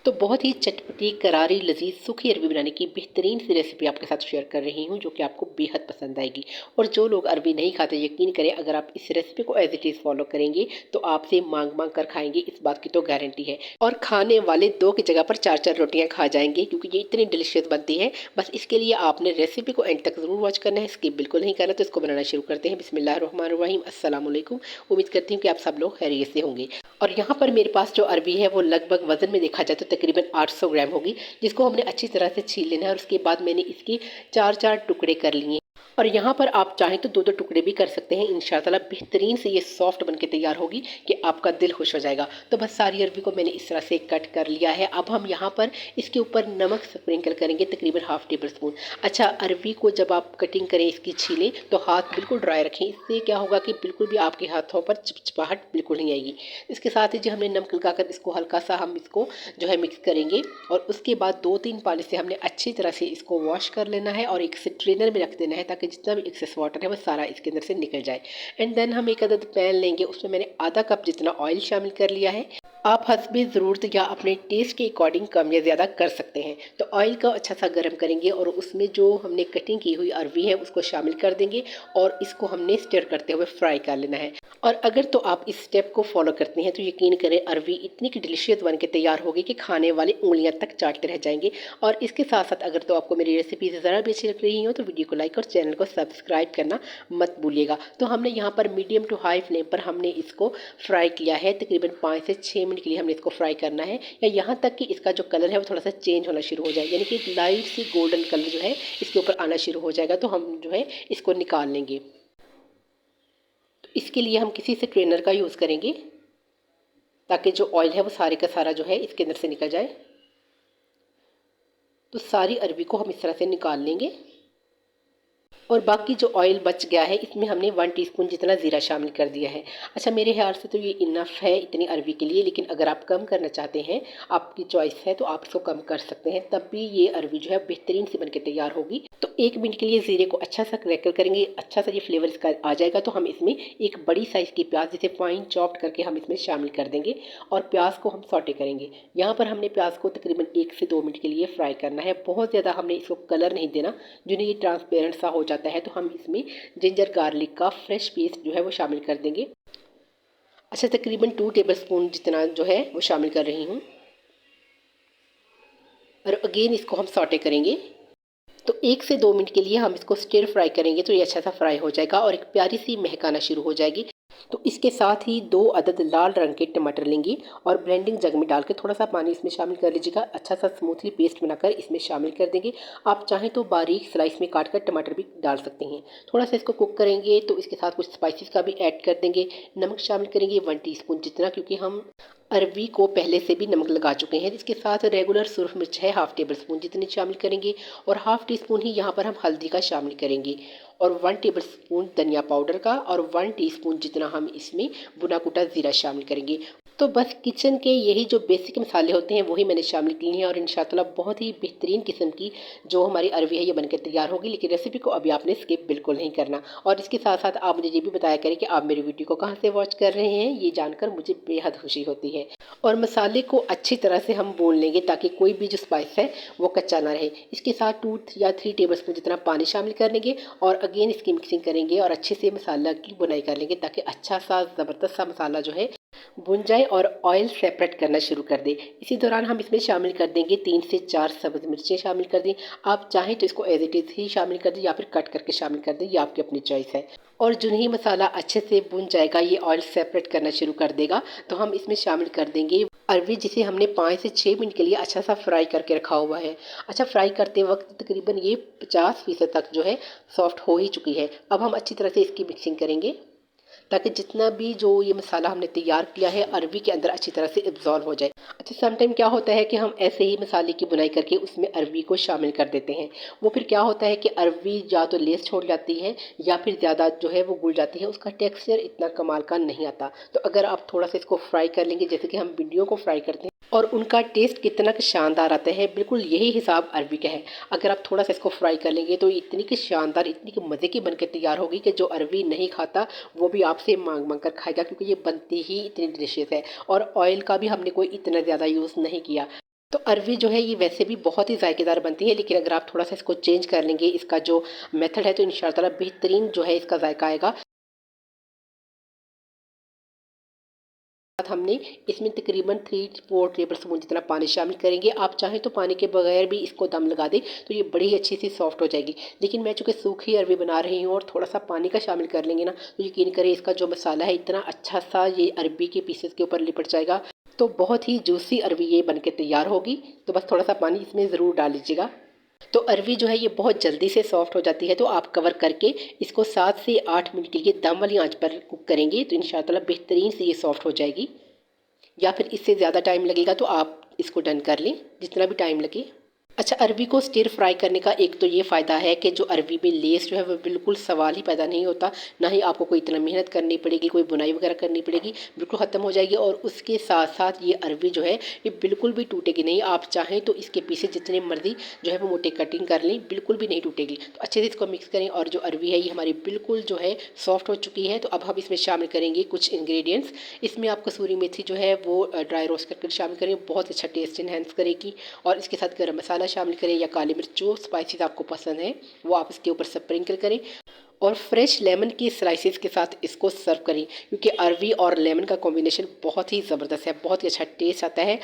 तो बहुत ही चटपटी, करारी, लज़ीज़ सूखी अरबी बनाने की बेहतरीन सी रेसिपी आपके साथ शेयर कर रही हूँ, जो कि आपको बेहद पसंद आएगी। और जो लोग अरबी नहीं खाते, यकीन करें अगर आप इस रेसिपी को एज़ इट इज़ फ़ॉलो करेंगे, तो आपसे माँग-माँग कर खाएँगे, इस बात की तो गारंटी है। और खाने वाले 2 की जगह पर 4-4 रोटियाँ खा जाएँगे, क्योंकि ये इतनी डिलीशियस बनती है। बस इसके लिए आपने रेसिपी को एंड तक ज़रूर वॉच करना है, स्किप बिल्कुल नहीं करना। तो इसको बनाना शुरू करते हैं। बिस्मिल्लाहिर्रहमानिर्रहीम, अस्सलाम वालेकुम। उम्मीद करती हूँ कि आप सब लोग खैरियत से होंगे। और यहाँ पर मेरे पास जो अरबी है वो लगभग वज़न में देखा जाए तो तकरीबन 800 ग्राम होगी, जिसको हमने अच्छी तरह से छील लेना है। और उसके बाद मैंने इसके 4-4 टुकड़े कर लिए। और यहाँ पर आप चाहें तो 2-2 टुकड़े भी कर सकते हैं। इंशाअल्लाह बेहतरीन से ये सॉफ्ट बन के तैयार होगी कि आपका दिल खुश हो जाएगा। तो बस सारी अरबी को मैंने इस तरह से कट कर लिया है। अब हम यहाँ पर इसके ऊपर नमक स्प्रिंकल करेंगे, तकरीबन हाफ़ टेबल स्पून। अच्छा, अरबी को जब आप कटिंग करें, इसकी छीलें, तो हाथ बिल्कुल ड्राई रखें। इससे क्या होगा कि बिल्कुल भी आपके हाथों पर चिपचिपाहट बिल्कुल नहीं आएगी। इसके साथ ही जो हमने नमक लगाकर इसको हल्का सा हम इसको जो है मिक्स करेंगे। और उसके बाद 2-3 पानी से हमने अच्छी तरह से इसको वॉश कर लेना है और एक स्ट्रेनर में रख देना है, ताकि जितना भी एक्सेस वाटर है वो सारा इसके अंदर से निकल जाए। एंड देन हम एक अदद पैन लेंगे, उसमें मैंने आधा कप जितना ऑयल शामिल कर लिया है। आप हस्बे ज़रूरत या अपने टेस्ट के अकॉर्डिंग कम या ज़्यादा कर सकते हैं। तो ऑयल को अच्छा सा गर्म करेंगे और उसमें जो हमने कटिंग की हुई अरबी है उसको शामिल कर देंगे। और इसको हमने स्टर करते हुए फ्राई कर लेना है। और अगर तो आप इस स्टेप को फॉलो करते हैं, तो यकीन करें अरबी इतनी डिलीशियस बन के तैयार होगी कि खाने वाले उंगलियां तक चाटते रह जाएंगे। और इसके साथ साथ अगर तो आपको मेरी रेसिपी ज़रा भी अच्छी लग रही हो, तो वीडियो को लाइक और चैनल को सब्सक्राइब करना मत भूलिएगा। तो हमने यहाँ पर मीडियम टू हाई फ्लेम पर हमने इसको फ्राई किया है। तकरीबन 5 से 6 मिनट के लिए हमने इसको फ्राई करना है, या यहाँ तक कि इसका जो कलर है वो थोड़ा सा चेंज होना शुरू हो जाए, यानी कि लाइट सी गोल्डन कलर जो है इसके ऊपर आना शुरू हो जाएगा। तो हम जो है इसको निकाल लेंगे। तो इसके लिए हम किसी से ट्रेनर का यूज़ करेंगे, ताकि जो ऑयल है वो सारे का सारा जो है इसके अंदर से निकल जाए। तो सारी अरबी को हम इस तरह से निकाल लेंगे। और बाकी जो ऑयल बच गया है, इसमें हमने 1 टीस्पून जितना ज़ीरा शामिल कर दिया है। अच्छा, मेरे ख्याल से तो ये इनफ है इतनी अरबी के लिए, लेकिन अगर आप कम करना चाहते हैं, आपकी चॉइस है, तो आप इसको कम कर सकते हैं। तब भी ये अरबी जो है बेहतरीन सी बनके तैयार होगी। तो 1 मिनट के लिए ज़ीरे को अच्छा सा क्रैकल करेंगे, अच्छा सा ये फ्लेवर इसका आ जाएगा। तो हम इसमें एक बड़ी साइज़ की प्याज जिसे फाइन चॉप्ड करके हम इसमें शामिल कर देंगे। और प्याज को हम सॉटे करेंगे। यहाँ पर हमने प्याज को तकरीबन 1 से 2 मिनट के लिए फ्राई करना है। बहुत ज़्यादा हमने इसको कलर नहीं देना, जिन्हें ये ट्रांसपेरेंट सा हो जाता है। तो हम इसमें जिंजर गार्लिक का फ्रेश पेस्ट जो है वो शामिल कर देंगे। अच्छा, तकरीबन 2 टेबल स्पून जितना जो है वो शामिल कर रही हूँ। और अगेन इसको हम सॉटे करेंगे। तो 1 से 2 मिनट के लिए हम इसको स्टिर फ्राई करेंगे, तो ये अच्छा सा फ्राई हो जाएगा और एक प्यारी सी महक आना शुरू हो जाएगी। तो इसके साथ ही 2 अदद लाल रंग के टमाटर लेंगे और ब्लेंडिंग जग में डाल के थोड़ा सा पानी इसमें शामिल कर लीजिएगा। अच्छा सा स्मूथली पेस्ट बनाकर इसमें शामिल कर देंगे। आप चाहें तो बारीक स्लाइस में काट कर टमाटर भी डाल सकते हैं। थोड़ा सा इसको कुक करेंगे, तो इसके साथ कुछ स्पाइसेस का भी ऐड कर देंगे। नमक शामिल करेंगे 1 टीस्पून जितना, क्योंकि हम अरबी को पहले से भी नमक लगा चुके हैं। इसके साथ रेगुलर सुरख मिर्च है हाफ़ टेबल स्पून जितनी शामिल करेंगे। और हाफ़ टी स्पून ही यहाँ पर हम हल्दी का शामिल करेंगे। और 1 टेबल स्पून धनिया पाउडर का और 1 टीस्पून जितना हम इसमें भुना कुटा ज़ीरा शामिल करेंगे। तो बस किचन के यही जो बेसिक मसाले होते हैं वही मैंने शामिल किए हैं। और इंशाअल्लाह बहुत ही बेहतरीन किस्म की जो हमारी अरबी है ये बनकर तैयार होगी। लेकिन रेसिपी को अभी आपने स्किप बिल्कुल नहीं करना। और इसके साथ साथ आप मुझे ये भी बताया करें कि आप मेरी वीडियो को कहाँ से वॉच कर रहे हैं, ये जानकर मुझे बेहद खुशी होती है। और मसाले को अच्छी तरह से हम भून लेंगे, ताकि कोई भी जो स्पाइस है वो कच्चा ना रहे। इसके साथ 2 या 3 टेबल स्पून जितना पानी शामिल कर लेंगे और अगेन इसकी मिक्सिंग करेंगे और अच्छे से मसाला की बुनाई कर लेंगे, ताकि अच्छा सा ज़बरदस्त सा मसाला जो है भुन जाए और ऑयल सेपरेट करना शुरू कर दें। इसी दौरान हम इसमें शामिल कर देंगे 3 से 4 सब्ज़ मिर्चें शामिल कर दें। आप चाहें तो इसको एज़ इट इज़ ही शामिल कर दें, या फिर कट करके शामिल कर दें, ये आपकी अपनी चॉइस है। और जो ही मसाला अच्छे से भुन जाएगा, ये ऑयल सेपरेट करना शुरू कर देगा, तो हम इसमें शामिल कर देंगे अरबी, जिसे हमने 5 से 6 मिनट के लिए अच्छा सा फ्राई करके रखा हुआ है। अच्छा, फ्राई करते वक्त तकरीबन ये 50% तक जो है सॉफ्ट हो ही चुकी है। अब हम अच्छी तरह से इसकी मिक्सिंग करेंगे, ताकि जितना भी जो ये मसाला हमने तैयार किया है अरबी के अंदर अच्छी तरह से एब्जॉर्ब हो जाए। अच्छा, सम टाइम क्या होता है कि हम ऐसे ही मसाले की बुनाई करके उसमें अरबी को शामिल कर देते हैं। वो फिर क्या होता है कि अरबी या तो लेस छोड़ जाती है, या फिर ज़्यादा जो है वो घुल जाती है, उसका टेक्सचर इतना कमाल का नहीं आता। तो अगर आप थोड़ा सा इसको फ्राई कर लेंगे, जैसे कि हम भिंडियों को फ्राई करते हैं, और उनका टेस्ट कितना शानदार आता है, बिल्कुल यही हिसाब अरबी का है। अगर आप थोड़ा सा इसको फ्राई कर लेंगे, तो इतनी कि शानदार, इतनी कि मज़े की बनकर तैयार होगी कि जो अरबी नहीं खाता वो भी आपसे मांग मांग कर खाएगा, क्योंकि ये बनती ही इतनी डिलीशियस है। और ऑयल का भी हमने कोई इतना ज़्यादा यूज़ नहीं किया। तो अरवी जो है ये वैसे भी बहुत ही जायकेदार बनती है, लेकिन अगर आप थोड़ा सा इसको चेंज कर लेंगे, इसका जो मेथड है, तो इंशाल्लाह ताला बेहतरीन जो है इसका जायका आएगा। बाद हमने इसमें तकरीबन 3-4 टेबल स्पून जितना पानी शामिल करेंगे। आप चाहें तो पानी के बगैर भी इसको दम लगा दें, तो ये बड़ी ही अच्छी सी सॉफ्ट हो जाएगी। लेकिन मैं चूँकि सूखी अरवी बना रही हूँ और थोड़ा सा पानी का शामिल कर लेंगे ना, तो यकीन करें इसका जो मसाला है इतना अच्छा सा ये अरबी के पीसेस के ऊपर लिपट जाएगा। तो बहुत ही जूसी अरवी ये बन के तैयार होगी। तो बस थोड़ा सा पानी इसमें ज़रूर डाल लीजिएगा। तो अरवी जो है ये बहुत जल्दी से सॉफ्ट हो जाती है, तो आप कवर करके इसको 7 से 8 मिनट के लिए दम वाली आंच पर कुक करेंगे, तो इंशाल्लाह ताला बेहतरीन से ये सॉफ्ट हो जाएगी। या फिर इससे ज़्यादा टाइम लगेगा तो आप इसको डन कर लें, जितना भी टाइम लगे। अच्छा, अरबी को स्टिर फ्राई करने का एक तो ये फ़ायदा है कि जो अरबी में लेस जो है वो बिल्कुल सवाल ही पैदा नहीं होता, ना ही आपको कोई इतना मेहनत करनी पड़ेगी, कोई बुनाई वगैरह करनी पड़ेगी, बिल्कुल ख़त्म हो जाएगी। और उसके साथ साथ ये अरबी जो है ये बिल्कुल भी टूटेगी नहीं। आप चाहें तो इसके पीछे जितने मर्जी जो है वो मोटे कटिंग कर लें, बिल्कुल भी नहीं टूटेगी। तो अच्छे से इसको मिक्स करें और जो अरबी है ये हमारी बिल्कुल जो है सॉफ्ट हो चुकी है। तो अब हम इसमें शामिल करेंगे कुछ इंग्रेडिएंट्स। इसमें आप कसूरी मेथी जो है वो ड्राई रोस्ट करके शामिल करें, बहुत अच्छा टेस्ट इन्हेंस करेगी। और इसके साथ गरम मसाला शामिल करें या काली मिर्च, जो स्पाइसेस आपको पसंद है वो आप इसके ऊपर स्प्रिंकल करें। और फ्रेश लेमन की स्लाइसेस के साथ इसको सर्व करें, क्योंकि अरवी और लेमन का कॉम्बिनेशन बहुत ही ज़बरदस्त है, बहुत ही अच्छा टेस्ट आता है।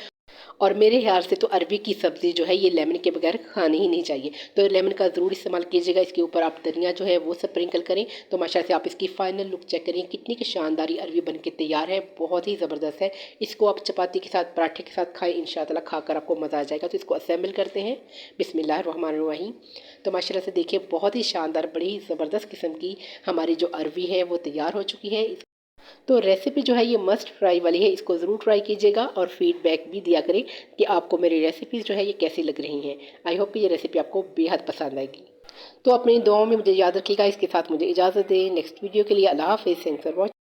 और मेरे ख्याल से तो अरबी की सब्ज़ी जो है ये लेमन के बगैर खानी ही नहीं चाहिए। तो लेमन का ज़रूर इस्तेमाल कीजिएगा। इसके ऊपर आप धनिया जो है वो स्प्रिंकल करें। तो माशाल्लाह से आप इसकी फ़ाइनल लुक चेक करें, कितनी की शानदारी अरबी बन के तैयार है, बहुत ही ज़बरदस्त है। इसको आप चपाती के साथ, पराठे के साथ खाएं, इंशाअल्लाह खाकर आपको मज़ा आ जाएगा। तो इसको असेंबल करते हैं। बिस्मिल्लाहिर्रहमानिर्रहीम। तो माशाल्लाह से देखिए बहुत ही शानदार, बड़ी ही ज़बरदस्त किस्म की हमारी जो अरवी है वो तैयार हो चुकी है। तो रेसिपी जो है ये मस्ट ट्राई वाली है, इसको ज़रूर ट्राई कीजिएगा और फीडबैक भी दिया करें कि आपको मेरी रेसिपीज़ जो है ये कैसी लग रही हैं। आई होप कि ये रेसिपी आपको बेहद पसंद आएगी। तो अपनी दुआओं में मुझे याद रखिएगा। इसके साथ मुझे इजाज़त दें। नेक्स्ट वीडियो के लिए अल्लाह हाफ़िज़। Thanks for watching.